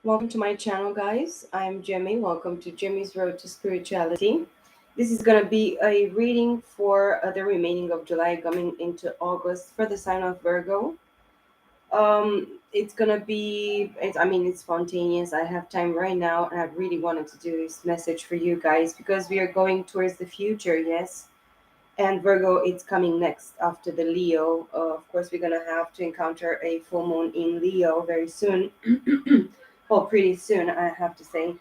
Welcome to my channel, guys. I'm Jimmy. Welcome to Jimmy's Road to Spirituality. This is going to be a reading for the remaining of July coming into August for the sign of Virgo. It's going to be, it's spontaneous. I have time right now, and I really wanted to do this message for you guys because we are going towards the future, yes. And Virgo, it's coming next after the Leo. Of course, we're going to have to encounter a full moon in Leo very soon. Well, pretty soon, I have to say.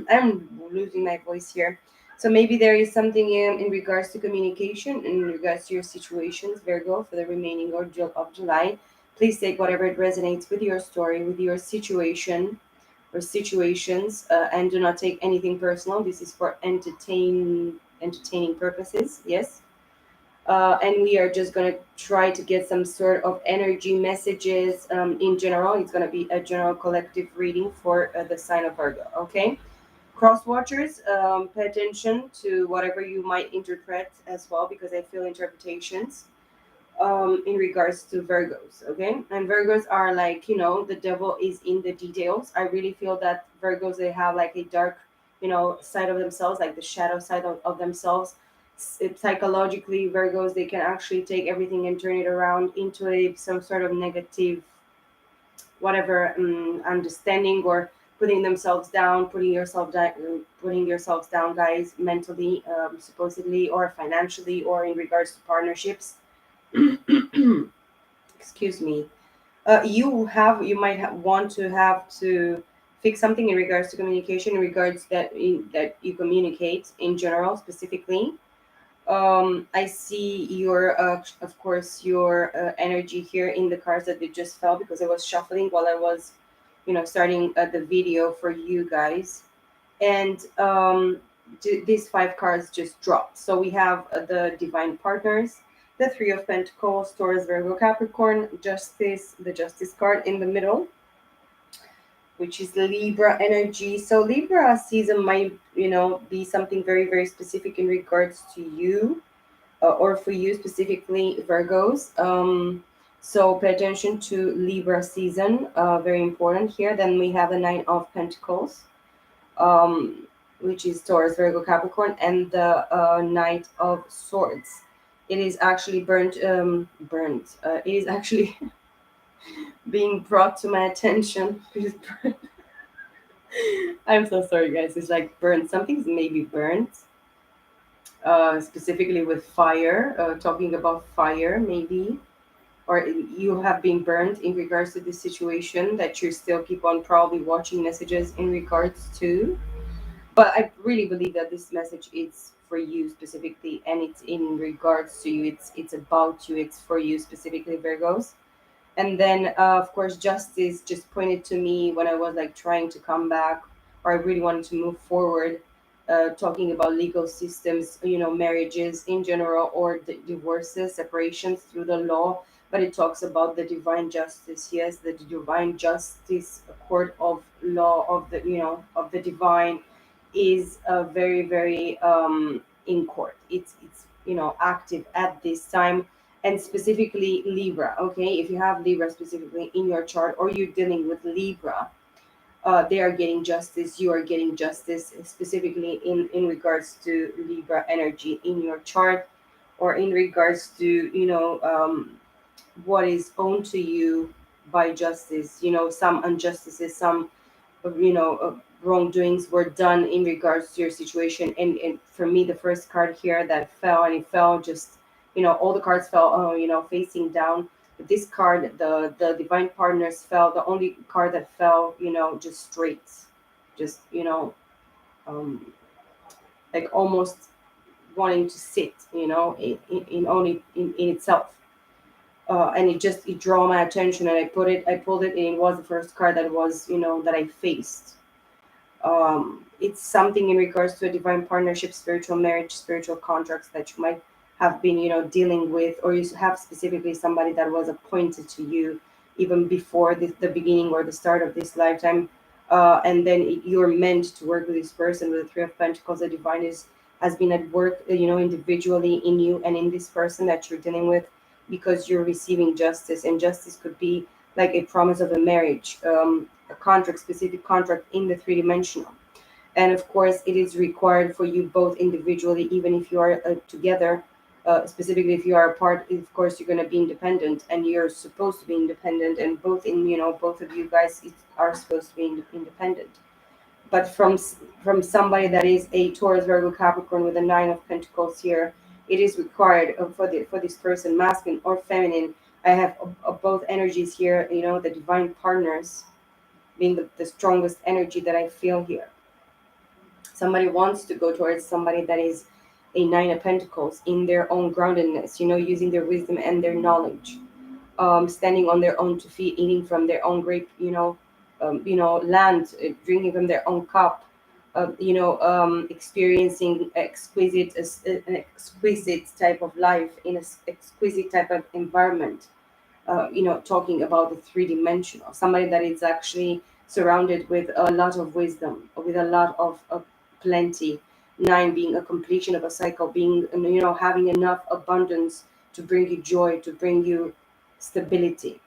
I'm losing my voice here. So maybe there is something in regards to communication, in regards to your situations, Virgo, for the remaining of July. Please take whatever it resonates with your story, with your situation or situations, and do not take anything personal. This is for entertaining purposes. Yes, and we are just going to try to get some sort of energy messages in general. It's going to be a general collective reading for the sign of Virgo. Okay, cross watchers, pay attention to whatever you might interpret as well, because I feel interpretations in regards to Virgos. Okay, and Virgos are like, the devil is in the details. I really feel that Virgos, they have like a dark, side of themselves, like the shadow side of themselves. Psychologically, Virgos, they can actually take everything and turn it around into some sort of negative, whatever, understanding, or putting yourselves down, guys, mentally, supposedly, or financially, or in regards to partnerships. Excuse me. You might want to have to fix something in regards to communication, in regards that you communicate in general, specifically. I see your of course, your energy here in the cards that you just fell, because I was shuffling while I was, starting the video for you guys. And these five cards just dropped. So we have the divine partners, the three of pentacles, Taurus, Virgo, Capricorn, justice, the justice card in the middle, which is Libra energy. So Libra season might, be something very, very specific in regards to you, or for you specifically, Virgos. So pay attention to Libra season, very important here. Then we have the Nine of Pentacles, um, which is Taurus, Virgo, Capricorn, and the Knight of Swords. It is actually burnt. It is actually being brought to my attention. I'm so sorry, guys. It's like burnt. Something's maybe burnt, specifically with fire. Talking about fire, maybe, or you have been burned in regards to this situation that you still keep on probably watching messages in regards to. But I really believe that this message is for you specifically, and it's in regards to you. It's about you. It's for you specifically, Virgos. And then, of course, justice just pointed to me when I was like trying to come back, or I really wanted to move forward. Talking about legal systems, marriages in general, or divorces, separations through the law. But it talks about the divine justice. Yes, the divine justice, a court of law of the divine, is very, very in court. It's active at this time, and specifically Libra. Okay, if you have Libra specifically in your chart, or you're dealing with Libra, they are getting justice. You are getting justice, specifically in regards to Libra energy in your chart, or in regards to what is owned to you by justice. Some injustices, some wrongdoings were done in regards to your situation. And for me, the first card here that fell, and it fell just, all the cards fell, facing down. But this card, the divine partners, fell. The only card that fell, just straight, just, um, like almost wanting to sit, in only in itself. And it drew my attention, and I pulled it, and it was the first card that was, that I faced. It's something in regards to a divine partnership, spiritual marriage, spiritual contracts that you might have been, dealing with, or you have specifically somebody that was appointed to you even before the beginning or the start of this lifetime. And then you're meant to work with this person. With the Three of Pentacles, the divine has been at work, individually in you and in this person that you're dealing with, because you're receiving justice. And justice could be like a promise of a marriage, a contract, specific contract in the three-dimensional. And of course it is required for you both individually, even if you are together. Specifically if you are apart, of course you're going to be independent, and you're supposed to be independent, and both in, both of you guys are supposed to be independent. But from somebody that is a Taurus, Virgo, Capricorn with a nine of pentacles here, it is required for this person, masculine or feminine. I have both energies here, the divine partners being the strongest energy that I feel here. Somebody wants to go towards somebody that is a nine of pentacles in their own groundedness, using their wisdom and their knowledge, standing on their own 2 feet, eating from their own grape, land, drinking from their own cup, experiencing an exquisite type of life in an exquisite type of environment. Talking about the three-dimensional, somebody that is actually surrounded with a lot of wisdom, with a lot of plenty. Nine being a completion of a cycle, being, having enough abundance to bring you joy, to bring you stability.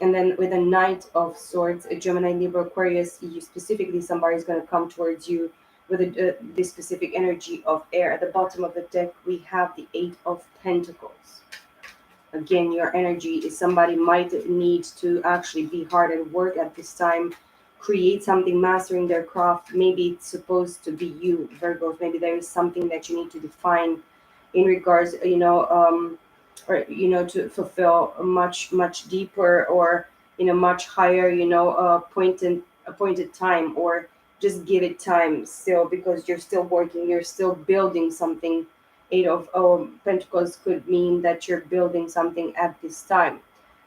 And then with a Knight of Swords, a Gemini, Libra, Aquarius, you specifically, somebody is going to come towards you with this specific energy of air. At the bottom of the deck, we have the Eight of Pentacles. Again, your energy is somebody might need to actually be hard at work at this time, create something, mastering their craft. Maybe it's supposed to be you, Virgos. Maybe there is something that you need to define in regards, or to fulfill a much deeper, or much higher, appointed time, or just give it time still, because you're still working, you're still building something. Eight of Pentacles could mean that you're building something at this time.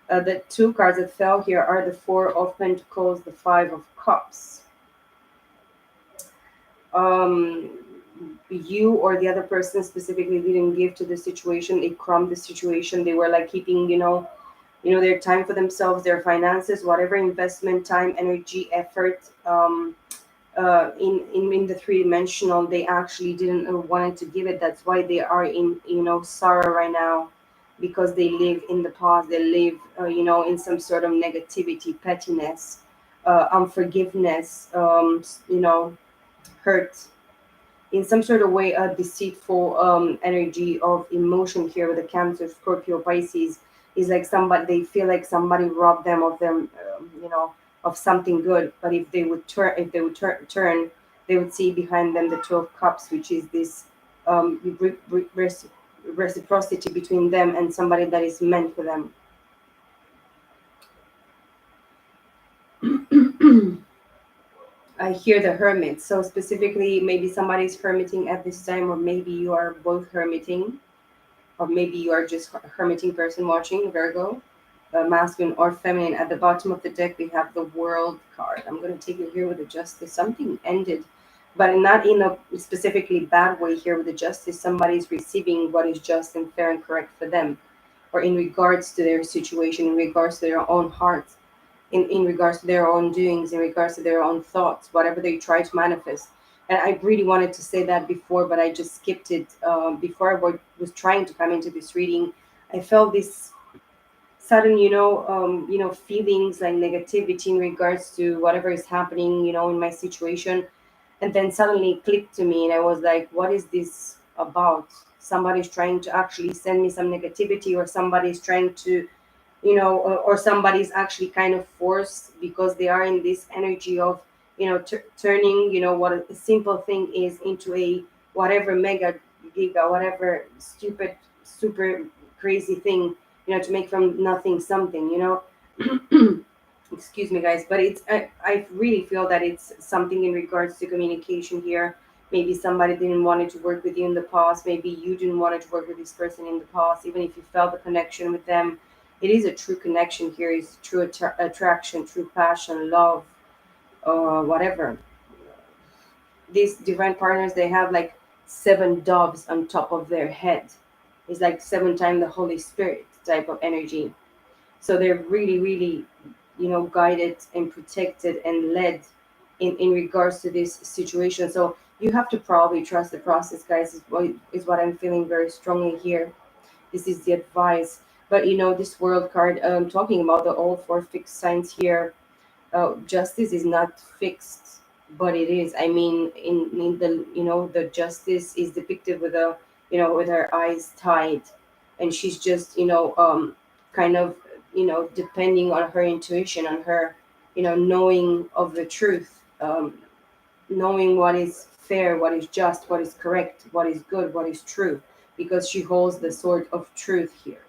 The two cards that fell here are the Four of Pentacles, the Five of Cups. um you or the other person specifically didn't give to the situation, they crumbed the situation. They were like keeping, their time for themselves, their finances, whatever investment, time, energy, effort, in the three-dimensional, they actually didn't wanted to give it. That's why they are in, sorrow right now, because they live in the past. They live, in some sort of negativity, pettiness, unforgiveness, hurt in some sort of way, a deceitful energy of emotion here with the Cancer, Scorpio, Pisces. Is like somebody, they feel like somebody robbed them of them, of something good. But if they would turn, they would see behind them the Two of Cups, which is this reciprocity between them and somebody that is meant for them. I hear the Hermit. So specifically, maybe somebody's hermiting at this time, or maybe you are both hermiting, or maybe you are just a hermiting person watching, Virgo, masculine or feminine. At the bottom of the deck, we have the World card. I'm going to take it here with the Justice. Something ended, but not in a specifically bad way here with the Justice. Somebody's receiving what is just and fair and correct for them, or in regards to their situation, in regards to their own hearts, in regards to their own doings, in regards to their own thoughts, whatever they try to manifest. And I really wanted to say that before, but I just skipped it. Before was trying to come into this reading, I felt this sudden, feelings like negativity in regards to whatever is happening, in my situation. And then suddenly it clicked to me, and I was like, what is this about? Somebody's trying to actually send me some negativity, or somebody's trying to, or somebody's actually kind of forced, because they are in this energy of, turning, what a simple thing is into a whatever mega giga, whatever stupid, super crazy thing, to make from nothing something, excuse me guys. But I really feel that it's something in regards to communication here. Maybe somebody didn't want to work with you in the past, maybe you didn't want to work with this person in the past, even if you felt the connection with them. It is a true connection here. It's true attraction, true passion, love, whatever. These divine partners, they have like seven doves on top of their head. It's like seven times the Holy Spirit type of energy. So they're really, really, guided and protected and led in regards to this situation. So you have to probably trust the process, guys. Is what I'm feeling very strongly here. This is the advice. But this World card, talking about the all four fixed signs here, Justice is not fixed, but it is. I mean, in the, the justice is depicted with a, with her eyes tied, and she's just, kind of, depending on her intuition, on her, knowing of the truth, knowing what is fair, what is just, what is correct, what is good, what is true, because she holds the sword of truth here.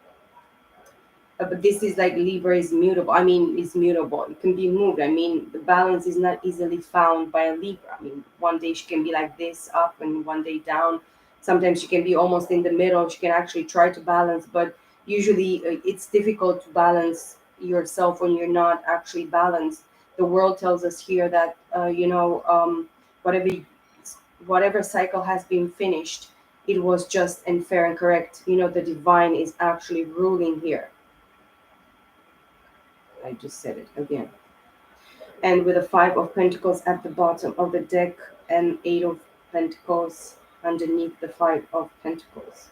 But this is like Libra is mutable. I mean, it's mutable. It can be moved. I mean, the balance is not easily found by a Libra. I mean, one day she can be like this up and one day down. Sometimes she can be almost in the middle. She can actually try to balance, but usually it's difficult to balance yourself when you're not actually balanced. The world tells us here that, whatever whatever cycle has been finished, it was just and fair and correct. The divine is actually ruling here. I just said it again. And with a Five of Pentacles at the bottom of the deck and Eight of Pentacles underneath the Five of Pentacles.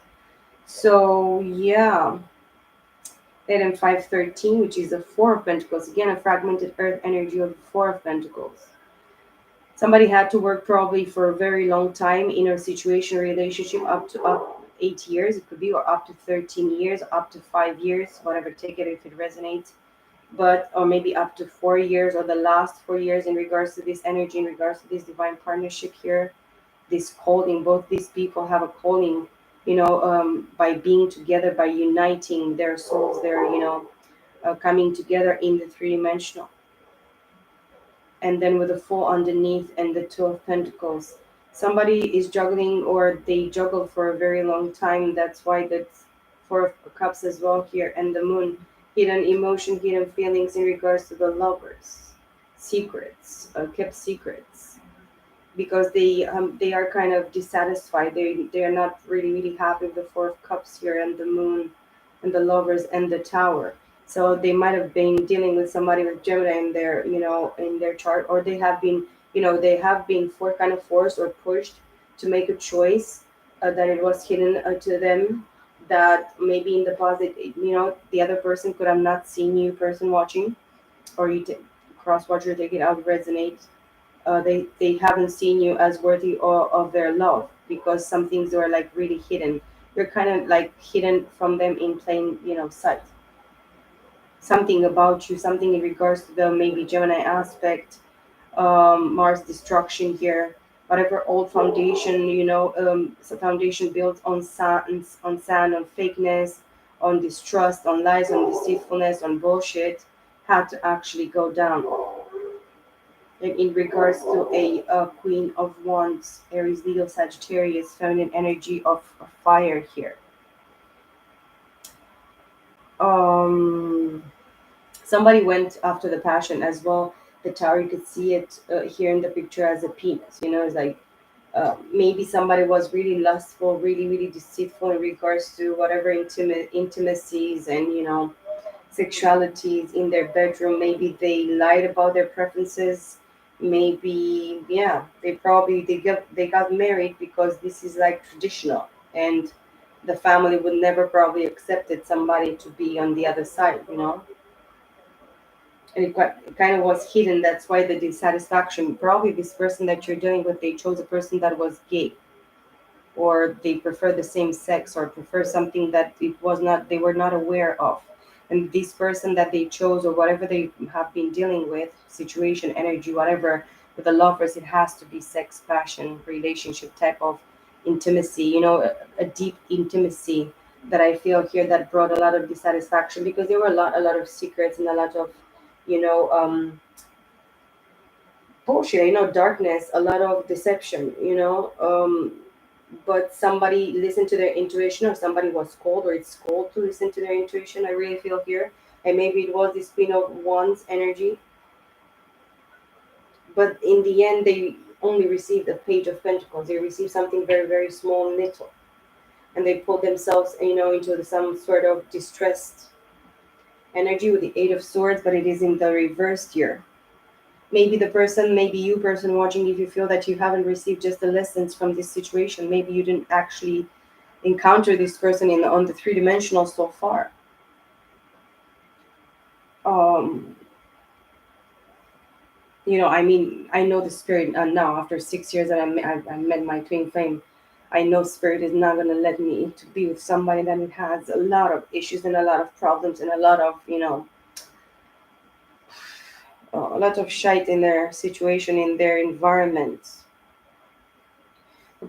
So, yeah. Then in 513, which is the Four of Pentacles. Again, a fragmented earth energy of the Four of Pentacles. Somebody had to work probably for a very long time in a situation, relationship, up to 8 years. It could be, or up to 13 years, up to 5 years, whatever, take it if it resonates, but or maybe up to 4 years, or the last 4 years, in regards to this energy, in regards to this divine partnership here, this calling. Both these people have a calling, by being together, by uniting their souls, their, coming together in the three-dimensional. And then with the Fool underneath and the Two of Pentacles, somebody is juggling, or they juggle for a very long time. That's why that's Four of Cups as well here, and the Moon. Hidden emotion, hidden feelings in regards to the lovers, secrets, kept secrets, because they are kind of dissatisfied. They are not really happy with the Four of Cups here, and the Moon, and the lovers, and the Tower. So they might have been dealing with somebody with Gemini in their, in their chart, or they have been, they have been kind of forced or pushed to make a choice, that it was hidden to them, that maybe in the past, the other person could have not seen you, person watching, or you cross watch or take it out, resonate. They haven't seen you as worthy of their love, because some things were like really hidden. You're kind of like hidden from them in plain, sight. Something about you, something in regards to the maybe Gemini aspect, Mars destruction here, whatever old foundation, so foundation built on sand, on fakeness, on distrust, on lies, on deceitfulness, on bullshit, had to actually go down. And in regards to a Queen of Wands, Aries, Leo, Sagittarius, feminine energy of fire here. Um, Somebody went after the passion as well. The Tower, you could see it here in the picture as a penis. It's like, maybe somebody was really lustful, really deceitful in regards to whatever intimacies and, sexualities in their bedroom. Maybe they lied about their preferences. Maybe, yeah, they got married because this is like traditional, and the family would never probably accepted somebody to be on the other side. And it kind of was hidden. That's why the dissatisfaction. Probably this person that you're dealing with, they chose a person that was gay, or they prefer the same sex, or prefer something that it was not, they were not aware of. And this person that they chose, or whatever they have been dealing with, situation, energy, whatever, with the lovers, it has to be sex, passion, relationship type of intimacy, a deep intimacy, that I feel here, that brought a lot of dissatisfaction, because there were a lot of secrets, and a lot of, you know um bullshit, darkness, a lot of deception, but somebody listened to their intuition, or somebody was called, or it's called to listen to their intuition, I really feel here. And maybe it was this Queen of Wands energy, but in the end they only received a Page of Pentacles. They received something very, very small and little, and they pulled themselves, into some sort of distressed energy with the Eight of Swords, but it is in the reversed here. Maybe you person watching, if you feel that you haven't received just the lessons from this situation, maybe you didn't actually encounter this person on the three-dimensional so far. um I mean, I know the spirit now after 6 years that I met my twin flame. I know spirit is not going to let me to be with somebody that has a lot of issues and a lot of problems and a lot of, a lot of shite in their situation, in their environment.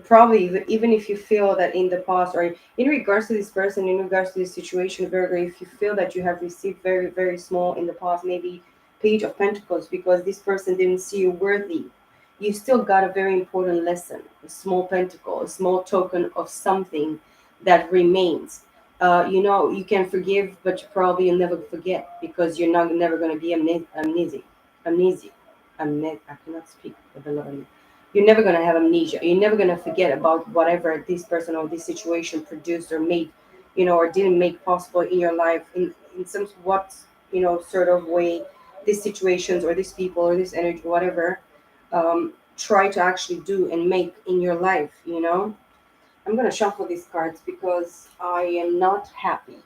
Probably even if you feel that in the past or in regards to this person, in regards to this situation, Virgo, if you feel that you have received very very small in the past, maybe Page of Pentacles, because this person didn't see you worthy, you still got a very important lesson, a small pentacle, a small token of something that remains. You can forgive, but you probably will never forget, because you're not never going to be amnesic. I cannot speak for the love of you. You're never going to have amnesia. You're never going to forget about whatever this person or this situation produced or made, or didn't make possible in your life, in some what, sort of way, these situations or these people or this energy, whatever, try to actually do and make in your life. I'm going to shuffle these cards because I am not happy.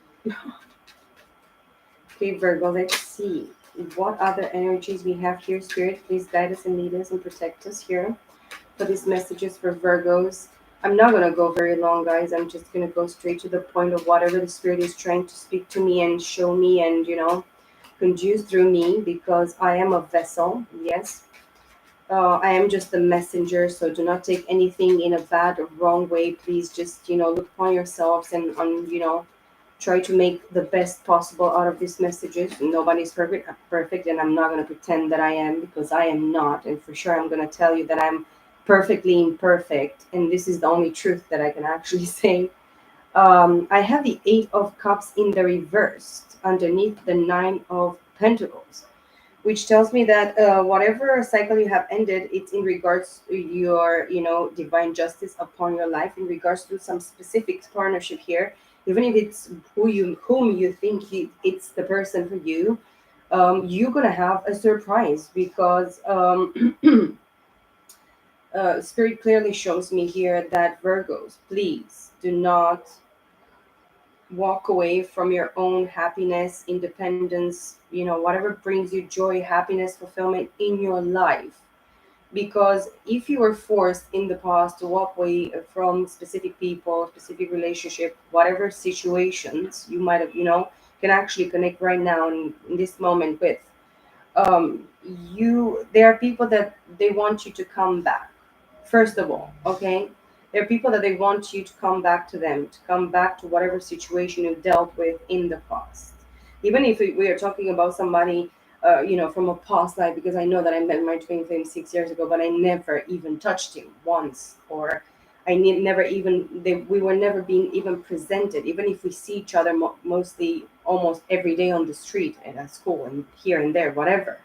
Okay, Virgo, let's see what other energies we have here. Spirit, please guide us and lead us and protect us here for these messages for Virgos. I'm not going to go very long, guys. I'm just going to go straight to the point of whatever the Spirit is trying to speak to me and show me and, conduce through me, because I am a vessel. Yes. I am just a messenger, so do not take anything in a bad or wrong way. Please just, look upon yourselves and, try to make the best possible out of these messages. Nobody's perfect, and I'm not going to pretend that I am, because I am not. And for sure, I'm going to tell you that I'm perfectly imperfect, and this is the only truth that I can actually say. I have the Eight of Cups in the reversed underneath the Nine of Pentacles, which tells me that whatever cycle you have ended, it's in regards to your, divine justice upon your life, in regards to some specific partnership here, even if it's whom you think it's the person for you. You're gonna have a surprise, because spirit clearly shows me here that Virgos, please do not walk away from your own happiness, independence, whatever brings you joy, happiness, fulfillment in your life. Because if you were forced in the past to walk away from specific people, specific relationship, whatever situations you might have, can actually connect right now in this moment with, there are people that they want you to come back. First of all, okay, there are people that they want you to come back to them, to come back to whatever situation you dealt with in the past. Even if we are talking about somebody, from a past life, because I know that I met my twin flame 6 years ago, but I never even touched him once, or never even we were never being even presented, even if we see each other mostly almost every day on the street and at school and here and there, whatever.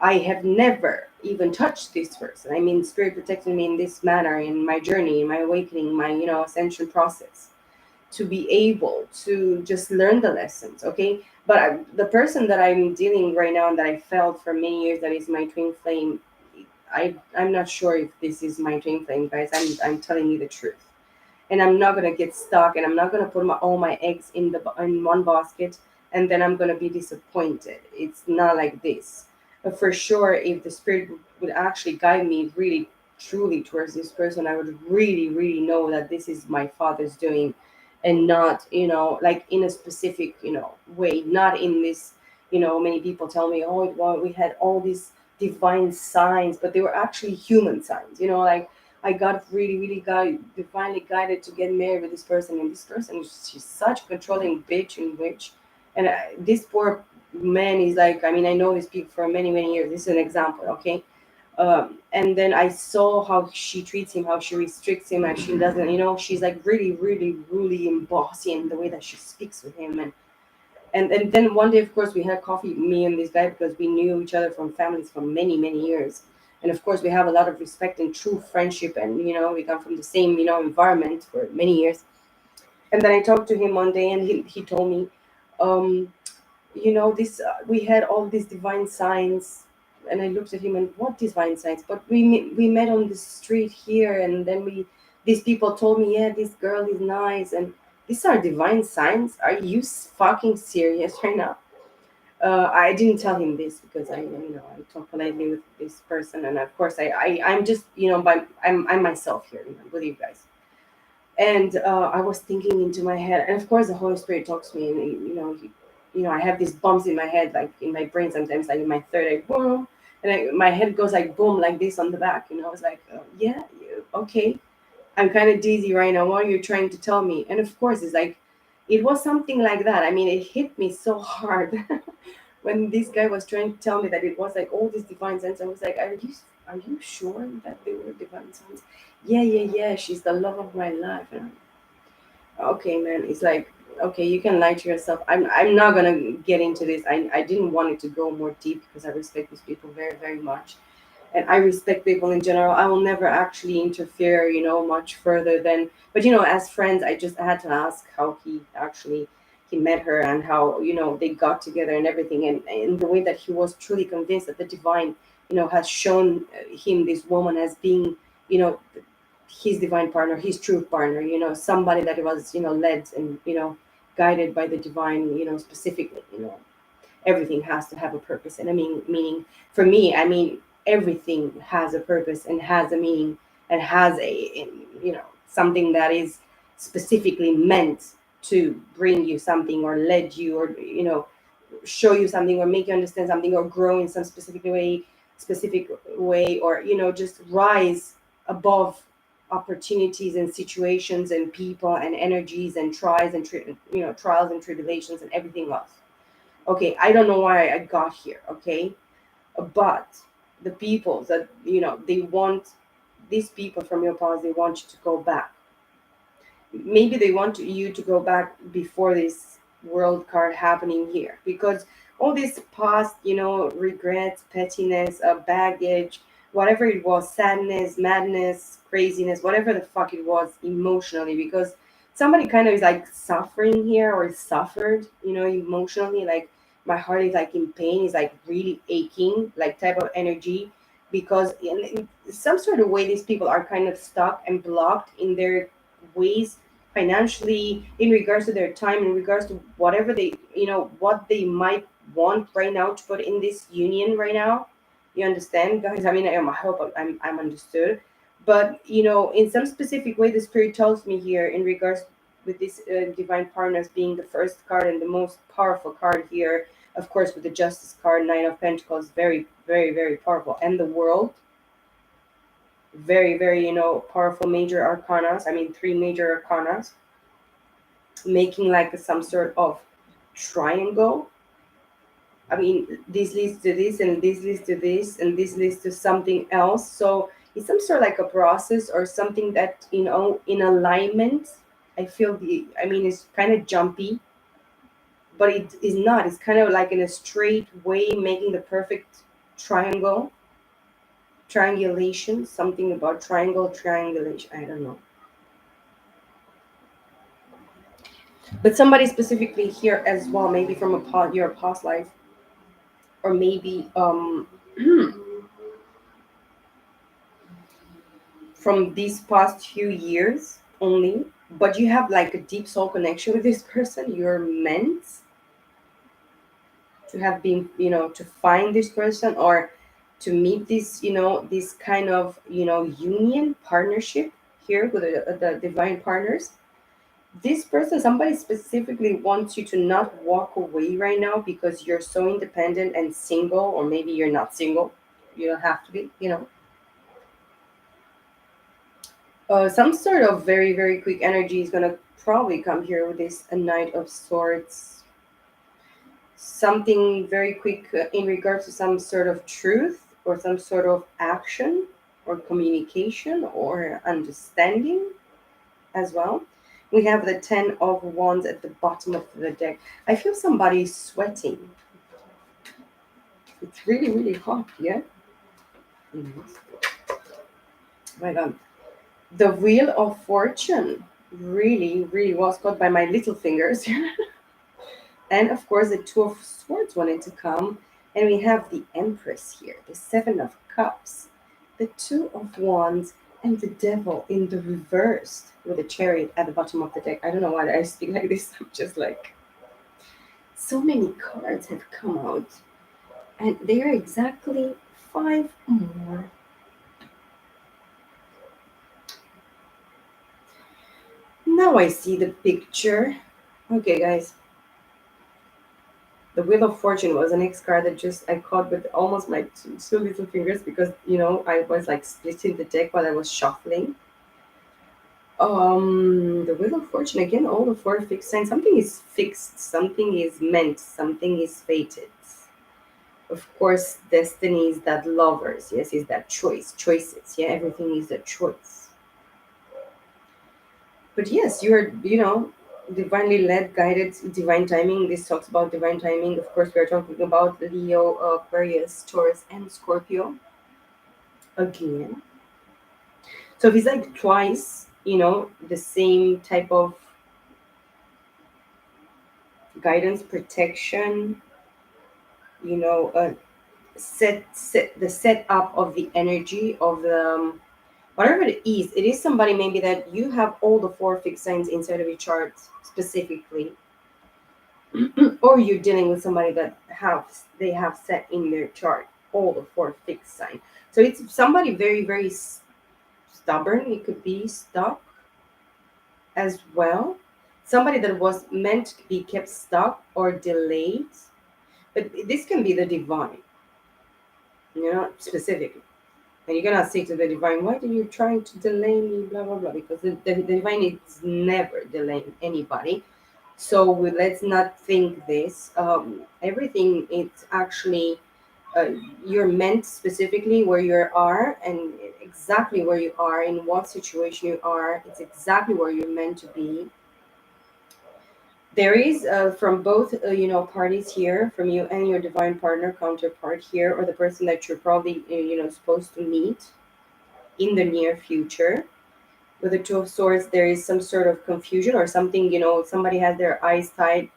I have never even touched this person. I mean, spirit protected me in this manner in my journey, in my awakening, my, ascension process, to be able to just learn the lessons. Okay. But the person that I'm dealing right now and that I felt for many years, that is my twin flame. I'm not sure if this is my twin flame, guys. I'm telling you the truth, and I'm not gonna get stuck, and I'm not gonna put all my eggs in one basket, and then I'm gonna be disappointed. It's not like this. But for sure, if the spirit would actually guide me really truly towards this person, I would really really know that this is my father's doing, and not, like in a specific, way, not in this, many people tell me, oh well, we had all these divine signs, but they were actually human signs, like I got really, really divinely guided to get married with this person, and this person, she's such a controlling bitch and witch, and this poor man is like, I mean, I know these people for many, many years. This is an example, okay? And then I saw how she treats him, how she restricts him, and she doesn't, she's like really, really, really bossy in the way that she speaks with him, and then one day, of course, we had coffee, me and this guy, because we knew each other from families for many, many years. And of course, we have a lot of respect and true friendship. And, we come from the same, environment for many years. And then I talked to him one day, and he told me, um, this we had all these divine signs. And I looked at him, and what divine signs? But we met on the street here, and then these people told me, yeah, this girl is nice, and these are divine signs. Are you fucking serious right now? I didn't tell him this because I talk politely with this person, and of course I'm just I'm myself here, with you guys. And I was thinking into my head, and of course the Holy Spirit talks to me, and I have these bumps in my head, like in my brain sometimes, like in my third eye, boom, and my head goes like boom, like this on the back. I was like, yeah, okay, I'm kind of dizzy right now. What are you trying to tell me? And of course, it's like, it was something like that. I mean, it hit me so hard when this guy was trying to tell me that it was like all these divine sense. I was like, are you sure that they were divine sense? Yeah, yeah, yeah. She's the love of my life. And okay, man, it's like, okay, you can lie to yourself. I'm not gonna get into this. I didn't want it to go more deep because I respect these people very, very much, and I respect people in general. I will never actually interfere, much further than. But as friends, I just had to ask how he met her, and how they got together and everything, and in the way that he was truly convinced that the divine, has shown him this woman as being, you know, his divine partner, his true partner. Somebody that was led and guided by the divine, specifically. Everything has to have a purpose and a meaning. For me, I mean, everything has a purpose and has a meaning, and has something that is specifically meant to bring you something, or lead you, or show you something, or make you understand something, or grow in some specific way, or just rise above opportunities and situations and people and energies and trials and tribulations and everything else. Okay, I don't know why I got here. Okay, but the people that they want, these people from your past, they want you to go back. Maybe they want you to go back before this world card happening here, because all this past, regrets, pettiness, baggage, whatever it was, sadness, madness, craziness, whatever the fuck it was emotionally, because somebody kind of is like suffering here, or suffered, emotionally, like my heart is like in pain, is like really aching, like type of energy, because in some sort of way these people are kind of stuck and blocked in their ways, financially, in regards to their time, in regards to whatever they, what they might want right now to put in this union right now. You understand, guys? I mean, I hope I'm understood. But in some specific way, the spirit tells me here, in regards with this divine partners being the first card and the most powerful card here, of course, with the justice card, nine of pentacles, very, very, very powerful, and the world, very, very, powerful major arcanas. I mean, three major arcanas, making like some sort of triangle. I mean, this leads to this, and this leads to this, and this leads to something else. So it's some sort of like a process, or something that, in alignment. I feel I mean, it's kind of jumpy, but it is not. It's kind of like in a straight way, making the perfect triangle, triangulation, something about triangle, triangulation. I don't know. But somebody specifically here as well, maybe from your past life, or maybe from these past few years only, but you have like a deep soul connection with this person. You're meant to have been, to find this person, or to meet this kind of union, partnership here with the divine partners. This person, somebody specifically, wants you to not walk away right now, because you're so independent and single, or maybe you're not single. You don't have to be. Some sort of very, very quick energy is gonna probably come here with this a Knight of Swords. Something very quick, in regards to some sort of truth, or some sort of action, or communication, or understanding as well. We have the Ten of Wands at the bottom of the deck. I feel somebody sweating. It's really, really hot, yeah? Mhm. My God. The Wheel of Fortune really, really was caught by my little fingers. And of course, the Two of Swords wanted to come. And we have the Empress here, the Seven of Cups, the Two of Wands, and the Devil in the reverse, with the Chariot at the bottom of the deck. I don't know why I speak like this. I'm just like, So many cards have come out, and there are exactly five more. Now I see the picture. Okay, guys, the Wheel of Fortune was an X card that just I caught with almost my two little fingers because I was like splitting the deck while I was shuffling. The Wheel of Fortune again, all the four fixed signs. Something is fixed, something is meant, something is fated. Of course, destiny is that lovers, yes, is that choices, yeah, everything is a choice. But yes, you're, divinely led, guided, divine timing. This talks about divine timing. Of course, we're talking about Leo, Aquarius, Taurus, and Scorpio again. So if it's like twice, the same type of guidance, protection, you know, uh, set the setup of the energy of the whatever it is somebody maybe that you have all the four fixed signs inside of your chart specifically, or you're dealing with somebody that they have set in their chart all the four fixed sign. So it's somebody very very stubborn. It could be stuck as well. Somebody that was meant to be kept stuck or delayed, but this can be the divine, specifically. And you cannot say to the divine, why are you trying to delay me, blah, blah, blah, because the divine is never delaying anybody. So let's not think this. Everything is actually, uh, you're meant specifically where you are and exactly where you are, in what situation you are. It's exactly where you're meant to be. There is from both parties here, from you and your divine partner counterpart here, or the person that you're probably supposed to meet in the near future. With the Two of Swords, there is some sort of confusion or something, somebody has their eyes tied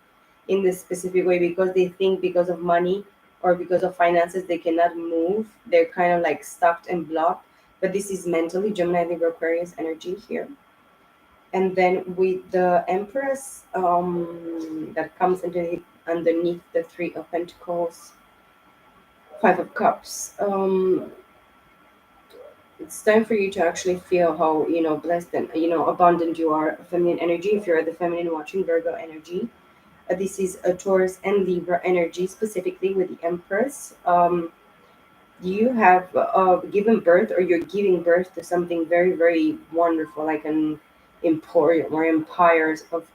in this specific way because they think because of money or because of finances they cannot move. They're kind of like stuck and blocked. But this is mentally Gemini, Libra, Aquarius energy here. And then with the Empress, that comes underneath the Three of Pentacles, Five of Cups. It's time for you to actually feel how blessed and abundant you are. Feminine energy, if you're the feminine watching, Virgo energy. This is a Taurus and Libra energy, specifically with the Empress. You have given birth, or you're giving birth to something very very wonderful, like an emporium or empires of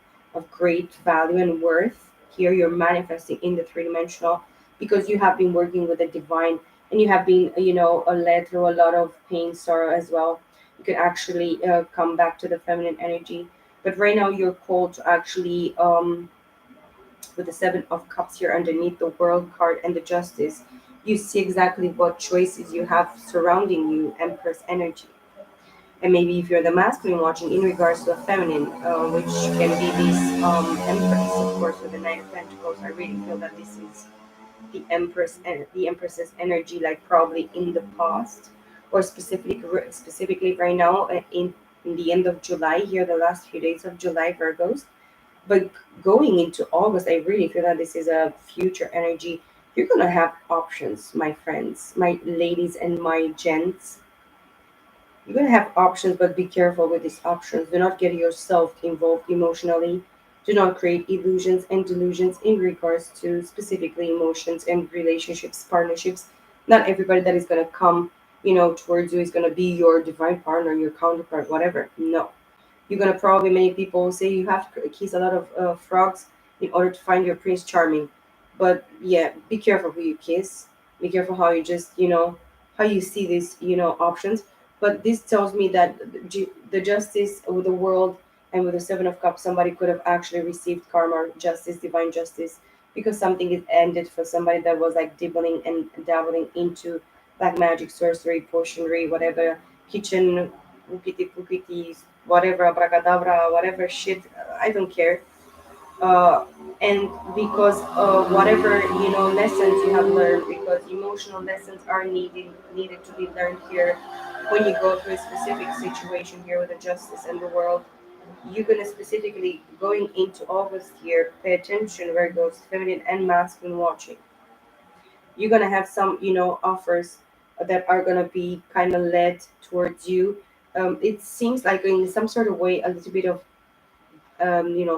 great value and worth. Here you're manifesting in the three-dimensional because you have been working with the divine, and you have been led through a lot of pain, sorrow as well. You could actually come back to the feminine energy, but right now you're called to actually with the Seven of Cups here underneath the World card and the Justice, you see exactly what choices you have surrounding you, Empress energy. And maybe if you're the masculine watching in regards to the feminine, which can be this Empress, of course, with the Nine of Pentacles, I really feel that this is the Empress and the Empress's energy, like probably in the past, or specifically right now in the end of July, here the last few days of July, Virgos. But going into August, I really feel that this is a future energy. You're gonna have options, my friends, my ladies, and my gents. You're gonna have options, but be careful with these options. Do not get yourself involved emotionally. Do not create illusions and delusions in regards to specifically emotions and relationships, partnerships. Not everybody that is gonna come, towards you is gonna be your divine partner, your counterpart, whatever. No, you're gonna probably many people say you have to kiss a lot of frogs in order to find your prince charming. But yeah, be careful who you kiss. Be careful how you just how you see these options. But this tells me that the justice with the world and with the Seven of Cups, somebody could have actually received karma, justice, divine justice, because something is ended for somebody that was like dibbling and dabbling into black magic, sorcery, potionry, whatever, kitchen pukiti pukiti, whatever abracadabra, whatever shit, I don't care. Uh, and because whatever lessons you have learned, because emotional lessons are needed to be learned here when you go through a specific situation here with the justice and the world. You're gonna specifically going into August here. Pay attention, Virgos, feminine and masculine watching. You're gonna have some, offers that are gonna be kind of led towards you. It seems like in some sort of way a little bit of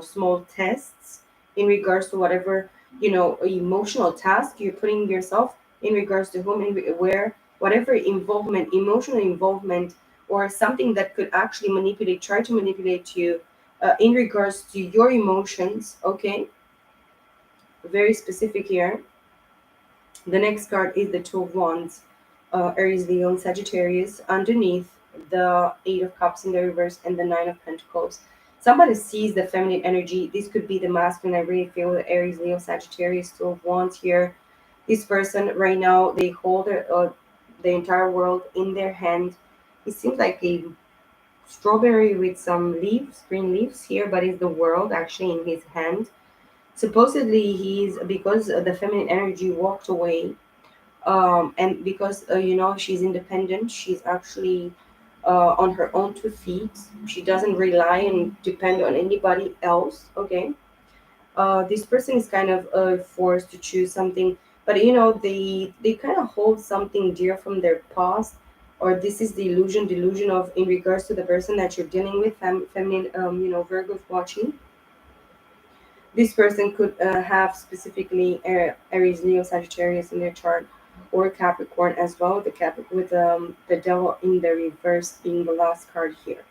small tests in regards to whatever emotional task you're putting yourself in regards to whom, where, whatever involvement, emotional involvement, or something that could actually try to manipulate you in regards to your emotions. Okay, very specific here. The next card is the Two of Wands, Aries, Leo, and Sagittarius. Underneath, the Eight of Cups in the reverse and the Nine of Pentacles. Somebody sees the feminine energy. This could be the masculine. I really feel the Aries, Leo, Sagittarius, Two of Wands here. This person right now, they hold the entire world in their hand. It seems like a strawberry with some leaves, green leaves here, but it's the world actually in his hand. Supposedly, he's because the feminine energy walked away, and because she's independent, she's actually on her own 2 feet. She doesn't rely and depend on anybody else. Okay, this person is kind of forced to choose something, but they kind of hold something dear from their past, or this is the delusion of in regards to the person that you're dealing with, feminine, Virgo's watching. This person could have specifically Aries, Leo, Sagittarius in their chart, or Capricorn as well. The Cap with the Devil in the reverse being the last card here.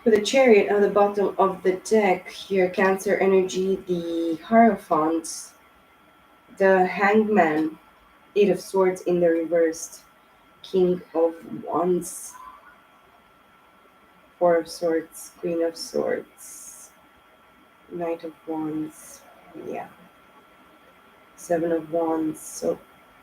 For the Chariot at the bottom of the deck here, Cancer energy, the Hierophant, the Hangman, Eight of Swords in the reversed, King of Wands, Four of Swords, Queen of Swords, Knight of Wands. Yeah. Seven of Wands, so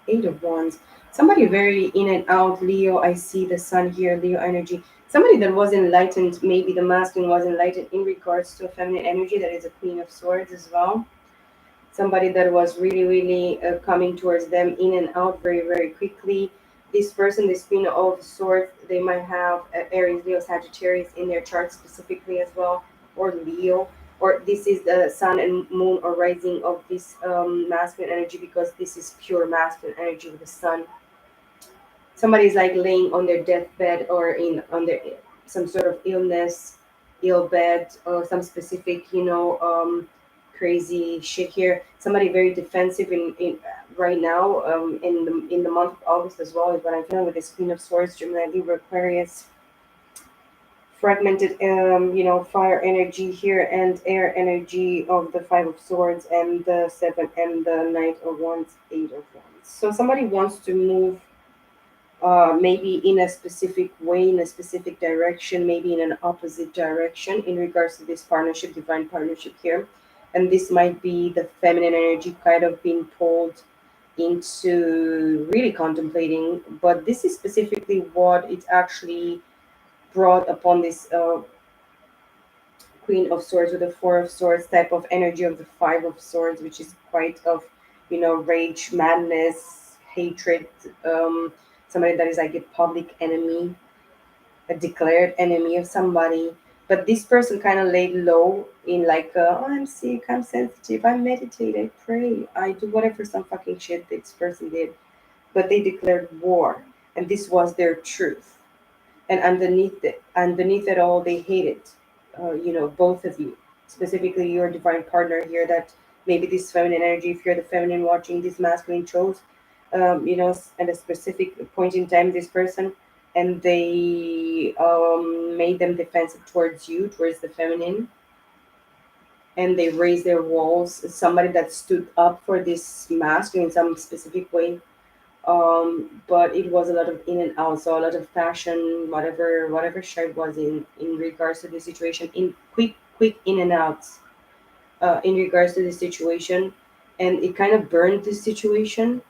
Eight of Wands. Somebody very in and out, Leo. I see the sun here, Leo energy. Somebody that was enlightened, maybe the masculine was enlightened in regards to a feminine energy that is a Queen of Swords as well. Somebody that was really, really coming towards them in and out very, very quickly. This person, this Queen of Swords, they might have Aries, Leo, Sagittarius in their chart specifically as well, or Leo, or this is the sun and moon or rising of this masculine energy, because this is pure masculine energy with the sun. Somebody's like laying on their deathbed or in on their some sort of illness, ill bed, or some specific crazy shit here. Somebody very defensive in right now, in the month of August as well, is what I'm feeling with this Queen of Swords, Gemini, Libra, Aquarius. Fragmented fire energy here, and air energy of the Five of Swords and the Seven and the Knight of Wands, Eight of Wands. So somebody wants to move, maybe in a specific way, in a specific direction, maybe in an opposite direction in regards to this partnership, divine partnership here. And this might be the feminine energy kind of being pulled into really contemplating, but this is specifically what it actually brought upon this Queen of Swords with the Four of Swords type of energy of the Five of Swords, which is quite of rage, madness, hatred. Somebody that is like a public enemy, a declared enemy of somebody. But this person kind of laid low in like, oh, I'm sick, I'm sensitive, I meditate, I pray, I do whatever some fucking shit this person did. But they declared war, and this was their truth. And underneath it all, they hated, both of you, specifically your divine partner here. That maybe this feminine energy, if you're the feminine watching, this masculine chose, at a specific point in time, this person, and they made them defensive towards you, towards the feminine, and they raised their walls. Somebody that stood up for this masculine in some specific way, but it was a lot of in and out, so a lot of passion, whatever shade was in regards to the situation, in quick in and outs, in regards to the situation, and it kind of burned the situation.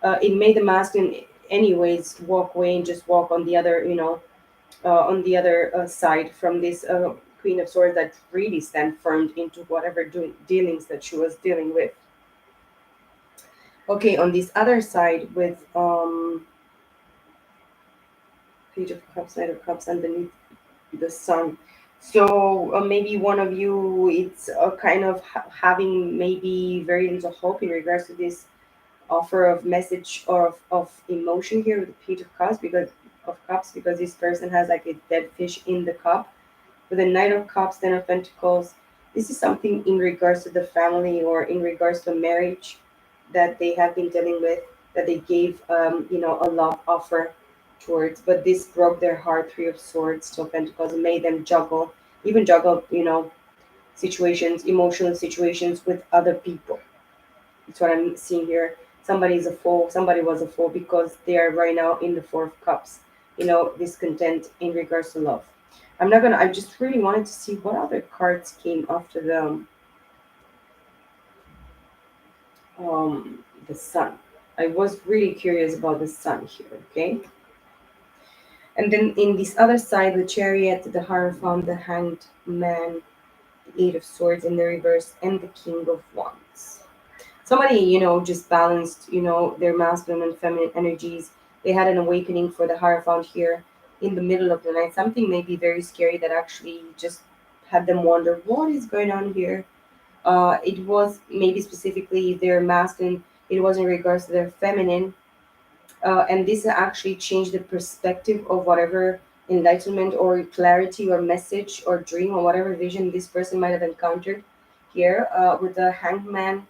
It made the masculine anyways walk away and just walk on the other, on the other side from this Queen of Swords that really stand firm into whatever dealings that she was dealing with. Okay, on this other side with Page of Cups, Knight of Cups underneath the sun. So maybe one of you, it's kind of having maybe very little hope in regards to this offer of message or of emotion here with the Page of Cups, because this person has like a dead fish in the cup with the Knight of Cups, Ten of Pentacles. This is something in regards to the family or in regards to marriage that they have been dealing with, that they gave, a love offer towards. But this broke their heart. Three of Swords, Two of Pentacles, and made them juggle, situations, emotional situations with other people. That's what I'm seeing here. Somebody is a fool. Somebody was a fool because they are right now in the Four of Cups. Discontent in regards to love. I'm not gonna. I just really wanted to see what other cards came after the Sun. I was really curious about the Sun here. Okay, and then in this other side, the Chariot, the Hierophant, the Hanged Man, the Eight of Swords in the reverse, and the King of Wands. Somebody, just balanced, their masculine and feminine energies. They had an awakening for the Hierophant here in the middle of the night. Something maybe very scary that actually just had them wonder what is going on here. It was maybe specifically their masculine, it was in regards to their feminine, and this actually changed the perspective of whatever enlightenment or clarity or message or dream or whatever vision this person might have encountered here with the hanged man.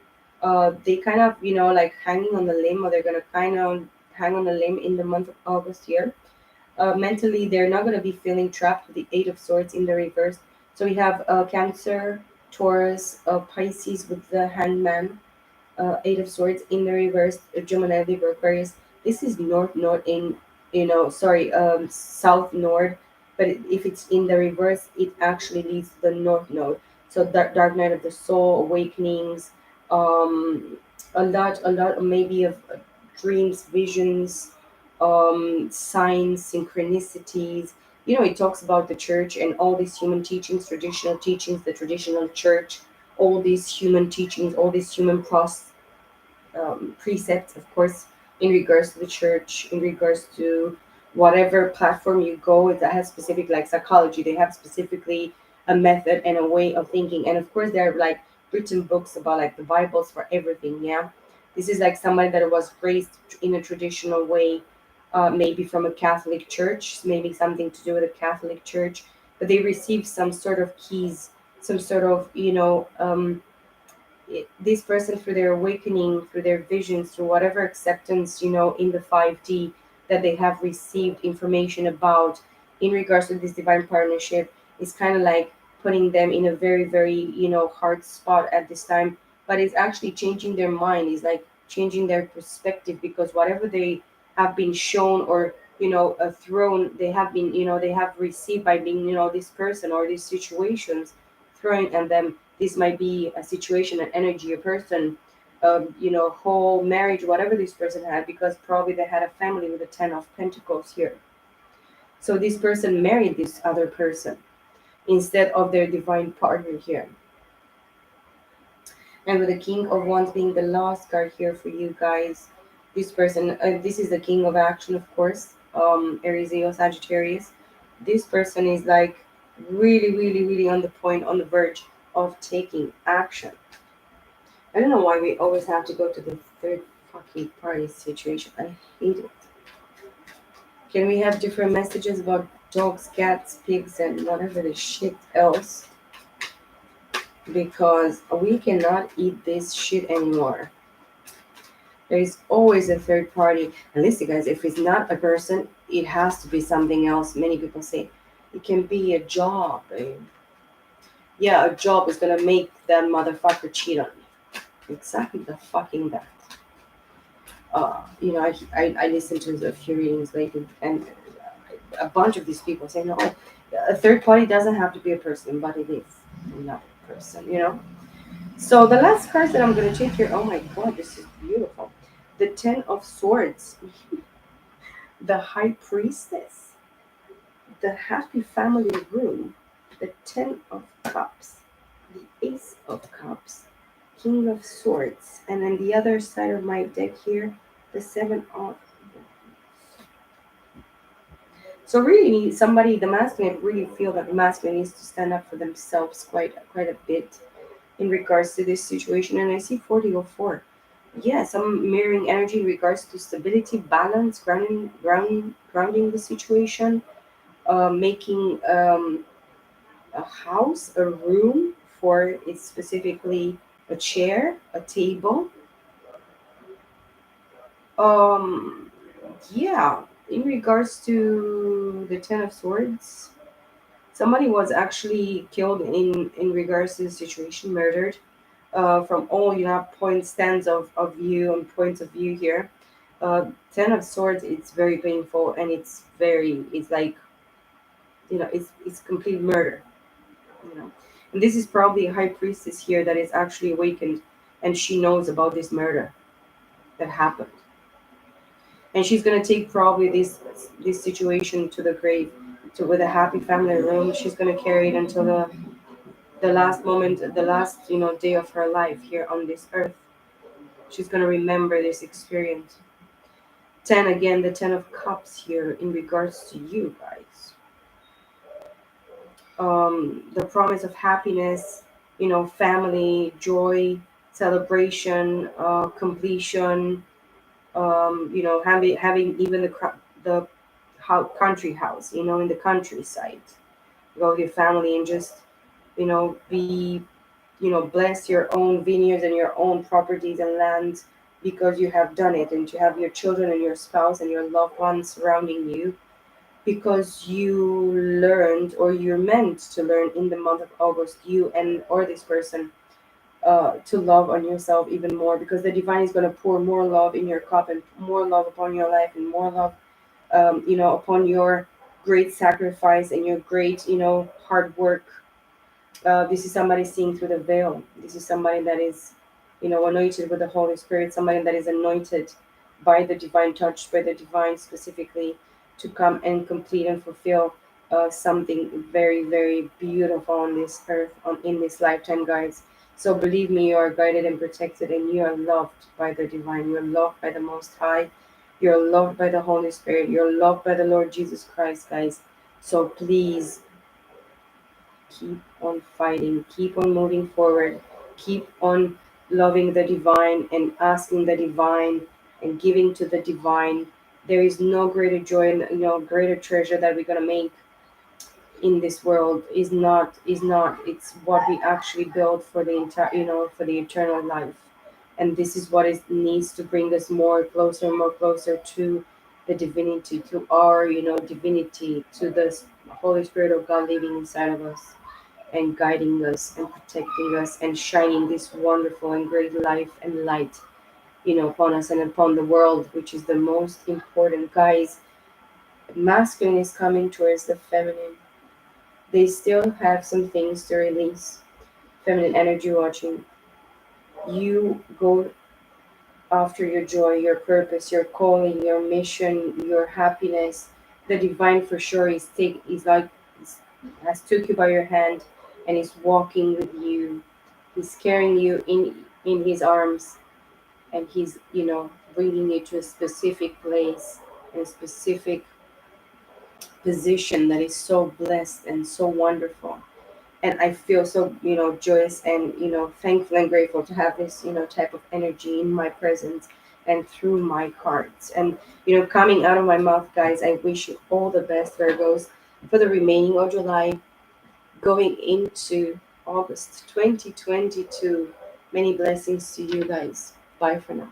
They kind of, like hanging on the limb, or they're going to kind of hang on the limb in the month of August here. Mentally, they're not going to be feeling trapped with the Eight of Swords in the reverse. So we have Cancer, Taurus, Pisces with the hanged man, Eight of Swords in the reverse, Gemini, Libra, Aquarius. This is North Node in, sorry, South Node. But if it's in the reverse, it actually leads to the North Node. So Dark Night of the Soul, awakenings, a lot maybe of dreams, visions, signs, synchronicities. It talks about the church and all these human teachings, the traditional church, all these human teachings, all these human precepts, of course, in regards to the church, in regards to whatever platform you go, that has specific, like psychology, they have specifically a method and a way of thinking. And of course, there are like written books about like the Bibles for everything. Yeah. This is like somebody that was raised in a traditional way, maybe from a Catholic church, maybe something to do with a Catholic church, but they received some sort of keys, some sort of, this person, through their awakening, through their visions, through whatever acceptance, in the 5D, that they have received information about in regards to this divine partnership, is kind of like putting them in a very, very, hard spot at this time. But it's actually changing their mind, is like changing their perspective, because whatever they have been shown, or thrown, they have been, they have received by being, this person or these situations thrown at them. This might be a situation, an energy, a person, whole marriage, whatever this person had, because probably they had a family with a Ten of Pentacles here. So this person married this other person instead of their divine partner here. And with the King of Wands being the last card here for you guys, this person, this is the King of Action, of course, Aries, Leo, Sagittarius. This person is like really, really, really on the point, on the verge of taking action. I don't know why we always have to go to the third fucking party situation. I hate it. Can we have different messages about dogs, cats, pigs, and whatever the shit else? Because we cannot eat this shit anymore. There is always a third party. And listen, guys, if it's not a person, it has to be something else. Many people say it can be a job. Yeah, a job is gonna make that motherfucker cheat on me. Exactly the fucking that. I listened to a few readings lately, and a bunch of these people say, no, a third party doesn't have to be a person, but it is not a person. So the last cards that I'm going to take here, oh my god, this is beautiful. The Ten of Swords, the High Priestess, the Happy Family Room, the Ten of Cups, the Ace of Cups, King of Swords, and then the other side of my deck here, the Seven of. So really, somebody, the masculine, really feel that the masculine needs to stand up for themselves quite a bit in regards to this situation. And I see 4004. Yes, I'm mirroring energy in regards to stability, balance, grounding the situation, making a house, a room for it's specifically a chair, a table. Um, yeah, in regards to the Ten of Swords, somebody was actually killed in regards to the situation, murdered. From all point stands of view and points of view here. Ten of Swords, it's very painful and it's like it's complete murder. You know, and this is probably a high priestess here that is actually awakened, and she knows about this murder that happened, and she's gonna take probably this situation to the grave, to with a happy family room. She's gonna carry it until the last moment, the last day of her life here on this earth. She's gonna remember this experience. Ten again, the Ten of Cups here in regards to you guys. The promise of happiness, family, joy, celebration, completion. Having even the country house, in the countryside. Go with your family and just be bless your own vineyards and your own properties and lands because you have done it, and to have your children and your spouse and your loved ones surrounding you because you learned or you're meant to learn in the month of August, you and or this person, to love on yourself even more, because the divine is going to pour more love in your cup and more love upon your life and more love, upon your great sacrifice and your great hard work. This is somebody seeing through the veil. This is somebody that is, anointed with the Holy Spirit, somebody that is anointed by the divine, touched by the divine specifically to come and complete and fulfill something very, very beautiful on this earth, in this lifetime, guys. So believe me, you are guided and protected, and you are loved by the divine. You are loved by the Most High. You're loved by the Holy Spirit. You're loved by the Lord Jesus Christ, guys. So please keep on fighting, keep on moving forward, keep on loving the divine and asking the divine and giving to the divine. There is no greater joy and greater treasure that we're gonna make in this world. Is not it's what we actually build for the entire for the eternal life. And this is what is needs to bring us more closer to the divinity, to our divinity, to the Holy Spirit of God living inside of us and guiding us and protecting us and shining this wonderful and great life and light, upon us and upon the world, which is the most important. Guys, masculine is coming towards the feminine. They still have some things to release. Feminine energy watching. You go after your joy, your purpose, your calling, your mission, your happiness. The divine for sure is like has took you by your hand and is walking with you. He's carrying you in his arms, and he's bringing you to a specific place and a specific position that is so blessed and so wonderful. And I feel so joyous and thankful and grateful to have this type of energy in my presence and through my cards and coming out of my mouth. Guys, I wish you all the best, Virgos, for the remaining of July, going into August 2022. Many blessings to you guys. Bye for now.